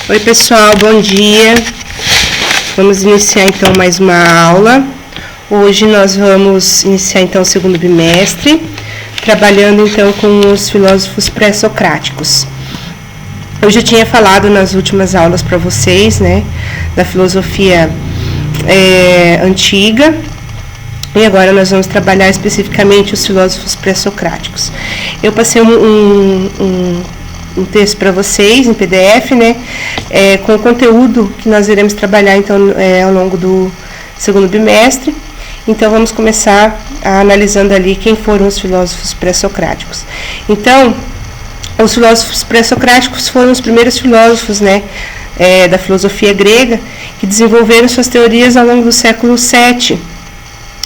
Oi pessoal, bom dia. Vamos iniciar então mais uma aula. Hoje nós vamos iniciar então o segundo bimestre, trabalhando então com os filósofos pré-socráticos. Eu já tinha falado nas últimas aulas para vocês, né, da filosofia antiga, e agora nós vamos trabalhar especificamente os filósofos pré-socráticos. Eu passei um texto para vocês em PDF, né, com o conteúdo que nós iremos trabalhar então ao longo do segundo bimestre. Então vamos começar analisando ali quem foram os filósofos pré-socráticos. Então, os filósofos pré-socráticos foram os primeiros filósofos, né, da filosofia grega que desenvolveram suas teorias ao longo do século VII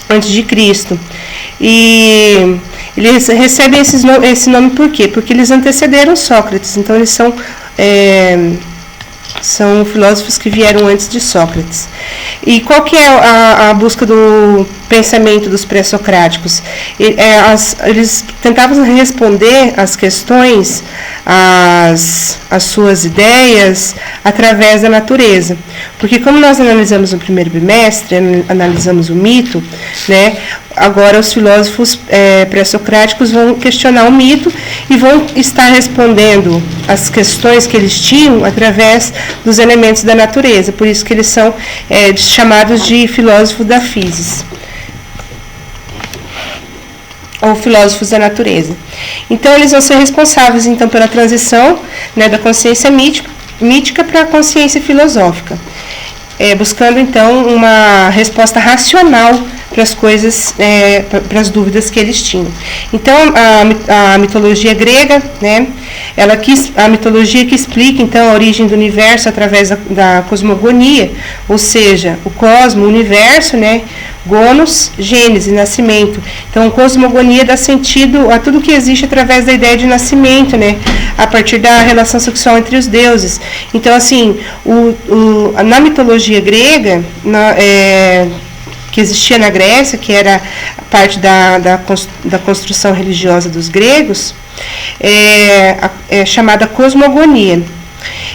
a.C. E eles recebem esse nome por quê? Porque eles antecederam Sócrates, então eles são filósofos que vieram antes de Sócrates. E qual que é a busca do pensamento dos pré-socráticos? Eles tentavam responder às questões, às suas ideias, através da natureza. Porque como nós analisamos no primeiro bimestre, analisamos o mito, né, agora os filósofos pré-socráticos vão questionar o mito e vão estar respondendo as questões que eles tinham através dos elementos da natureza. Por isso que eles são chamados de filósofos da physis, ou filósofos da natureza. Então eles vão ser responsáveis então pela transição, né, da consciência mítica para a consciência filosófica, buscando então uma resposta racional para as coisas, para as dúvidas que eles tinham. Então a mitologia grega, né, a mitologia que explica então a origem do universo através da cosmogonia, ou seja, o cosmo, o universo, né, gonos, gênese, nascimento. Então, cosmogonia dá sentido a tudo que existe através da ideia de nascimento, né, a partir da relação sexual entre os deuses. Então, assim, na mitologia grega, que existia na Grécia, que era parte da construção religiosa dos gregos, é chamada cosmogonia.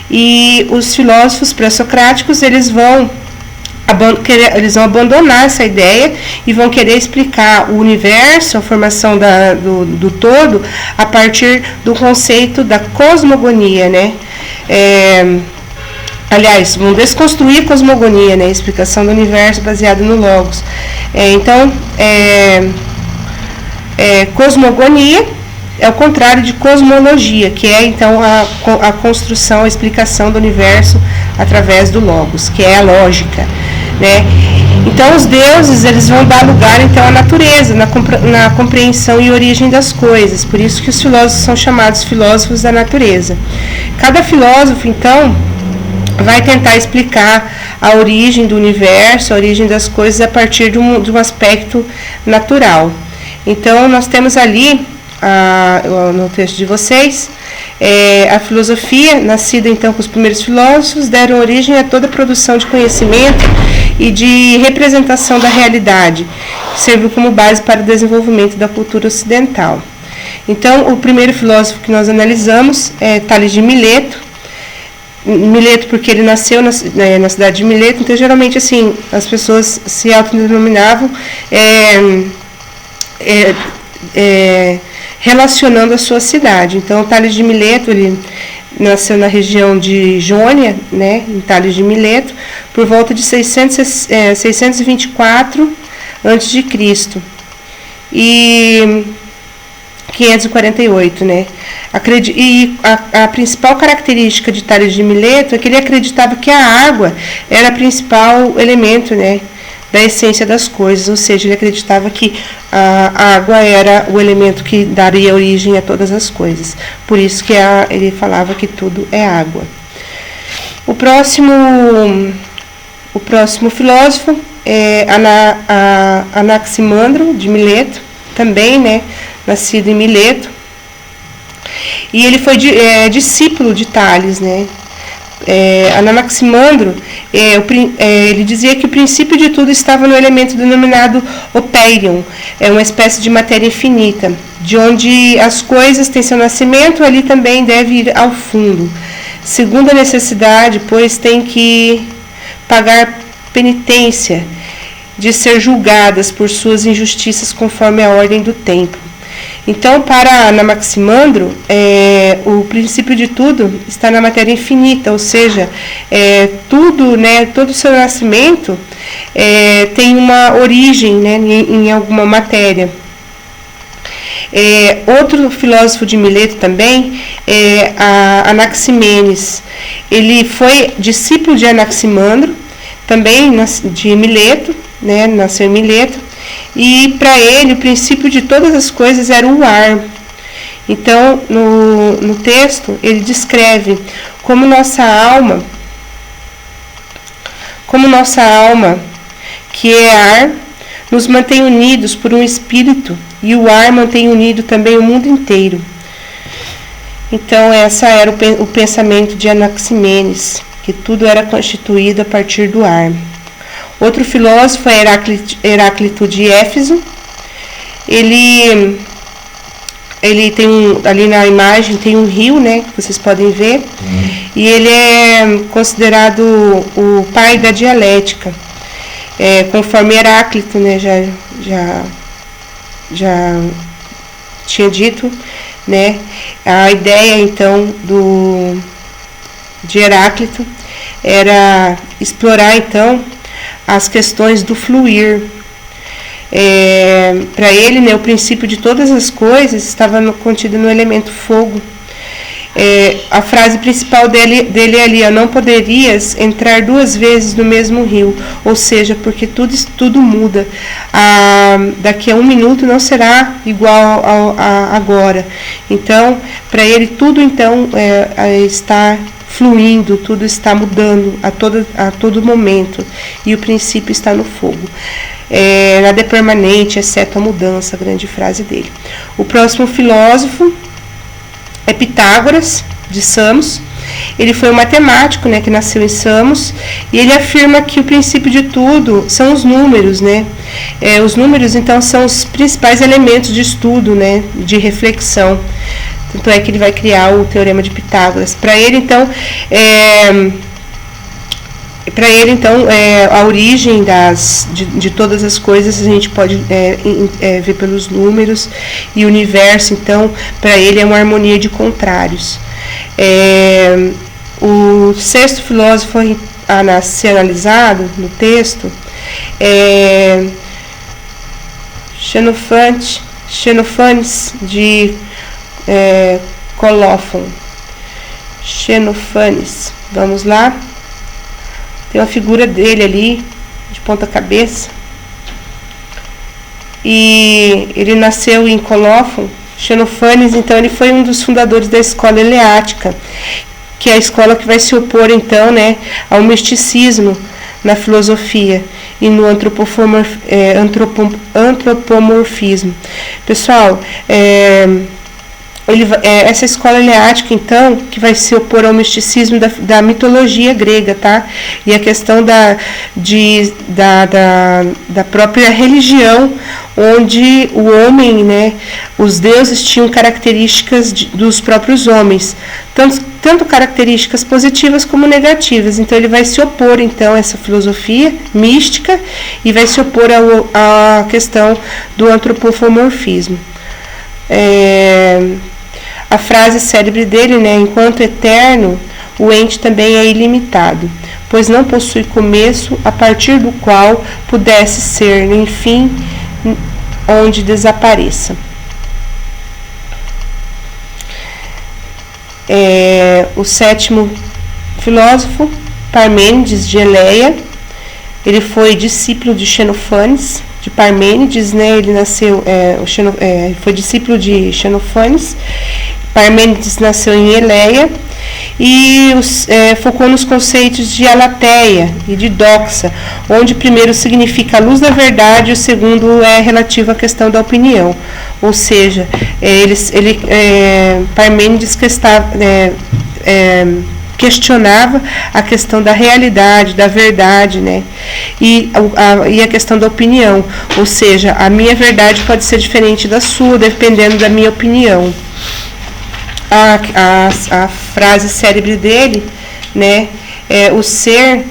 E os filósofos pré-socráticos, eles vão abandonar essa ideia e vão querer explicar o universo, a formação do todo, a partir do conceito da cosmogonia, né? Aliás, vão desconstruir a cosmogonia, né? A explicação do universo baseado no logos. Então, cosmogonia é o contrário de cosmologia, que é então a construção, a explicação do universo através do logos, que é a lógica, né? Então os deuses, eles vão dar lugar então à natureza, na compreensão e origem das coisas. Por isso que os filósofos são chamados filósofos da natureza. Cada filósofo então vai tentar explicar a origem do universo, a origem das coisas a partir de um aspecto natural. Então nós temos ali no texto de vocês, a filosofia, nascida então com os primeiros filósofos, deram origem a toda a produção de conhecimento e de representação da realidade, que serviu como base para o desenvolvimento da cultura ocidental. Então, o primeiro filósofo que nós analisamos é Tales de Mileto. Mileto porque ele nasceu na cidade de Mileto, então geralmente assim, as pessoas se autodenominavam relacionando a sua cidade. Então, Tales de Mileto, ele nasceu na região de Jônia, né, em Tales de Mileto, por volta de 624 a.C. e 548, né? E a principal característica de Tales de Mileto é que ele acreditava que a água era o principal elemento, né, da essência das coisas, ou seja, ele acreditava que a água era o elemento que daria origem a todas as coisas. Por isso que ele falava que tudo é água. O próximo filósofo é Anaximandro de Mileto, também, né, nascido em Mileto. E ele foi discípulo de Tales, né? Anaximandro, ele dizia que o princípio de tudo estava no elemento denominado operium, uma espécie de matéria infinita, de onde as coisas têm seu nascimento, ali também deve ir ao fundo. Segunda necessidade, pois tem que pagar penitência de ser julgadas por suas injustiças conforme a ordem do tempo. Então, para Anaximandro, o princípio de tudo está na matéria infinita, ou seja, tudo, né, todo o seu nascimento tem uma origem, né, em alguma matéria. Outro filósofo de Mileto também é Anaximenes. Ele foi discípulo de Anaximandro, também de Mileto, né, nasceu em Mileto, e para ele o princípio de todas as coisas era o ar. Então, no texto, ele descreve como nossa alma, que é ar, nos mantém unidos por um espírito, e o ar mantém unido também o mundo inteiro. Então, esse era o pensamento de Anaximenes, que tudo era constituído a partir do ar. Outro filósofo é Heráclito de Éfeso. Ele tem ali na imagem tem um rio, né, que vocês podem ver, e ele é considerado o pai da dialética, conforme Heráclito, né, já tinha dito, né, a ideia então de Heráclito era explorar então as questões do fluir. Para ele, né, o princípio de todas as coisas estava contido no elemento fogo. A frase principal dele é ali: não poderias entrar 2 vezes no mesmo rio, ou seja, porque tudo muda. Daqui a 1 minuto não será igual a agora. Então, para ele tudo então está fluindo, tudo está mudando a todo momento, e o princípio está no fogo. Nada é permanente, exceto a mudança, a grande frase dele. O próximo filósofo é Pitágoras, de Samos. Ele foi um matemático, né, que nasceu em Samos, e ele afirma que o princípio de tudo são os números, né? Os números, então, são os principais elementos de estudo, né, de reflexão. Tanto é que ele vai criar o Teorema de Pitágoras. Para ele, então, a origem de todas as coisas a gente pode ver pelos números, e o universo, então, para ele é uma harmonia de contrários. O sexto filósofo a ser analisado no texto é Xenofanes de Colófon. Xenofanes, vamos lá. Tem uma figura dele ali, de ponta cabeça. E ele nasceu em Colófon. Xenofanes, então, ele foi um dos fundadores da escola eleática, que é a escola que vai se opor, então, né, ao misticismo na filosofia e no antropomorfismo. Pessoal, essa escola eleática, então, que vai se opor ao misticismo da mitologia grega, tá? E a questão da própria religião, onde o homem, né, os deuses tinham características dos próprios homens, tanto características positivas como negativas. Então ele vai se opor, então, a essa filosofia mística, e vai se opor à questão do antropomorfismo. A frase célebre dele, né, enquanto eterno, o ente também é ilimitado, pois não possui começo a partir do qual pudesse ser, nem fim, onde desapareça. O sétimo filósofo, Parmênides de Eleia, ele foi discípulo de Xenofanes, de Parmênides, né? Ele nasceu, foi discípulo de Xenofanes. Parmênides nasceu em Eleia e focou nos conceitos de Alateia e de Doxa, onde o primeiro significa a luz da verdade e o segundo é relativo à questão da opinião. Ou seja, Parmênides questionava a questão da realidade, da verdade, né? E a questão da opinião, ou seja, a minha verdade pode ser diferente da sua, dependendo da minha opinião. a frase célebre dele, né? O ser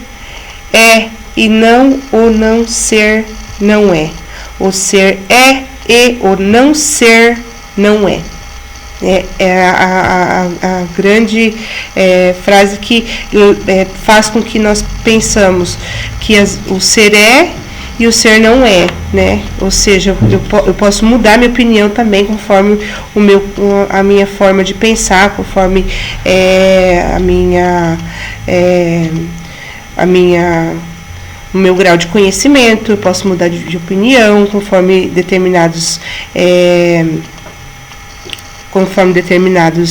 é e não o não ser não é. O ser é e o não ser não é. É a grande frase que faz com que nós pensamos que o ser é e o ser não é, né? Ou seja, eu posso mudar minha opinião também conforme a minha forma de pensar, conforme o meu grau de conhecimento. Eu posso mudar de opinião conforme determinados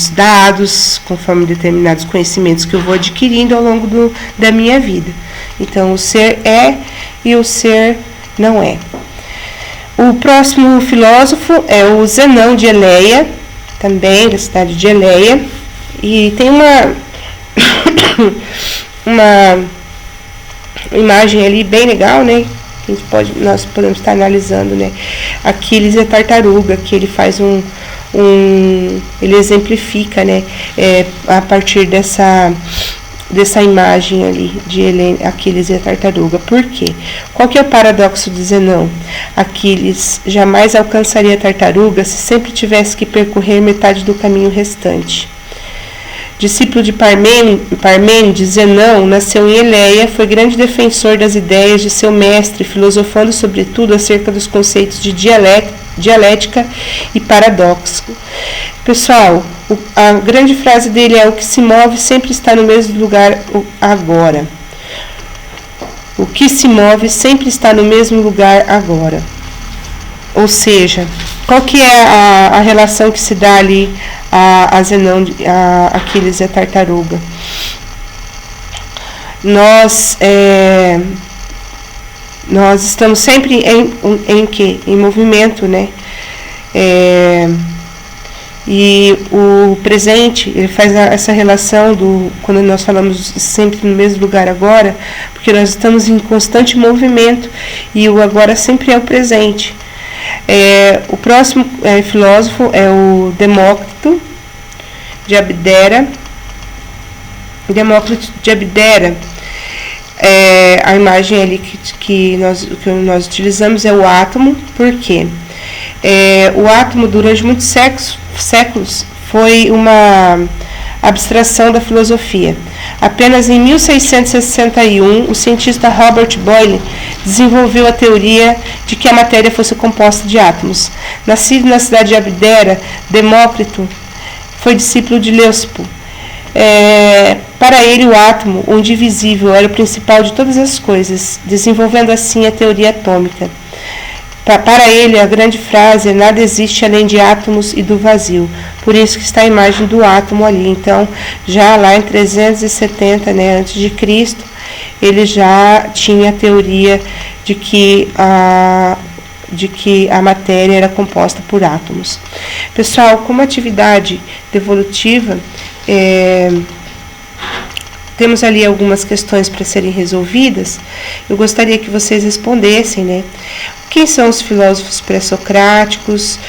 dados, conforme determinados conhecimentos que eu vou adquirindo ao longo da minha vida. Então, o ser é e o ser não é. O próximo filósofo é o Zenão de Eleia, também da cidade de Eleia, e tem uma imagem ali bem legal, né? Nós podemos estar analisando, né? Aquiles e a tartaruga, que ele faz ele exemplifica, né? A partir dessa imagem ali de Aquiles e a tartaruga. Por quê? Qual que é o paradoxo de Zenão? Aquiles jamais alcançaria a tartaruga se sempre tivesse que percorrer metade do caminho restante. Discípulo de Parmênides, Zenão nasceu em Eleia, foi grande defensor das ideias de seu mestre, filosofando sobretudo acerca dos conceitos de dialética e paradoxo. Pessoal, a grande frase dele é: o que se move sempre está no mesmo lugar agora. O que se move sempre está no mesmo lugar agora. Ou seja, qual que é a relação que se dá ali a Zenão, a Aquiles e a tartaruga? Nós estamos sempre em movimento, né? E o presente, ele faz essa relação quando nós falamos sempre no mesmo lugar agora, porque nós estamos em constante movimento e o agora sempre é o presente. O próximo filósofo é o Demócrito de Abdera. Demócrito de Abdera, a imagem ali que nós utilizamos é o átomo. Por quê? O átomo, durante muitos séculos, foi uma abstração da filosofia. Apenas em 1661, o cientista Robert Boyle desenvolveu a teoria de que a matéria fosse composta de átomos. Nascido na cidade de Abdera, Demócrito foi discípulo de Leucipo. Para ele, o átomo, o indivisível, era o principal de todas as coisas, desenvolvendo assim a teoria atômica. Para ele, a grande frase é: nada existe além de átomos e do vazio. Por isso que está a imagem do átomo ali. Então, já lá em 370, né, antes de Cristo, ele já tinha a teoria de que a matéria era composta por átomos. Pessoal, como atividade devolutiva, temos ali algumas questões para serem resolvidas. Eu gostaria que vocês respondessem, né? Quem são os filósofos pré-socráticos?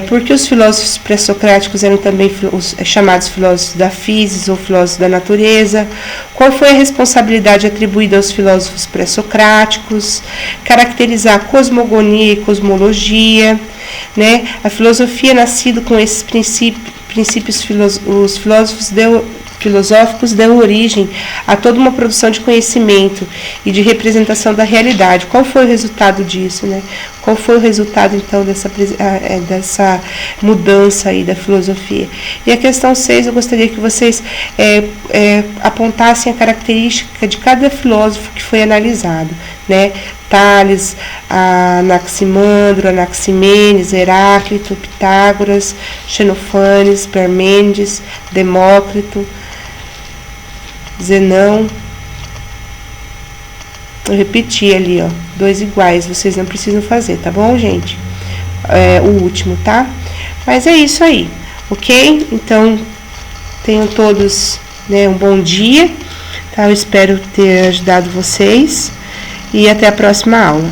Por que os filósofos pré-socráticos eram também os chamados filósofos da physis ou filósofos da natureza? Qual foi a responsabilidade atribuída aos filósofos pré-socráticos? Caracterizar cosmogonia e cosmologia, né? A filosofia nascida com esses princípios os filósofos filosóficos dão origem a toda uma produção de conhecimento e de representação da realidade. Qual foi o resultado disso, né? Qual foi o resultado, então, dessa mudança aí da filosofia? E a questão 6, eu gostaria que vocês apontassem a característica de cada filósofo que foi analisado, né? Tales, Anaximandro, Anaximenes, Heráclito, Pitágoras, Xenofanes, Parmênides, Demócrito, Zenão. Eu repeti ali, ó, 2 iguais, vocês não precisam fazer, tá bom, gente? O último, tá? Mas é isso aí, ok? Então, tenham todos, né, um bom dia, tá? Eu espero ter ajudado vocês e até a próxima aula.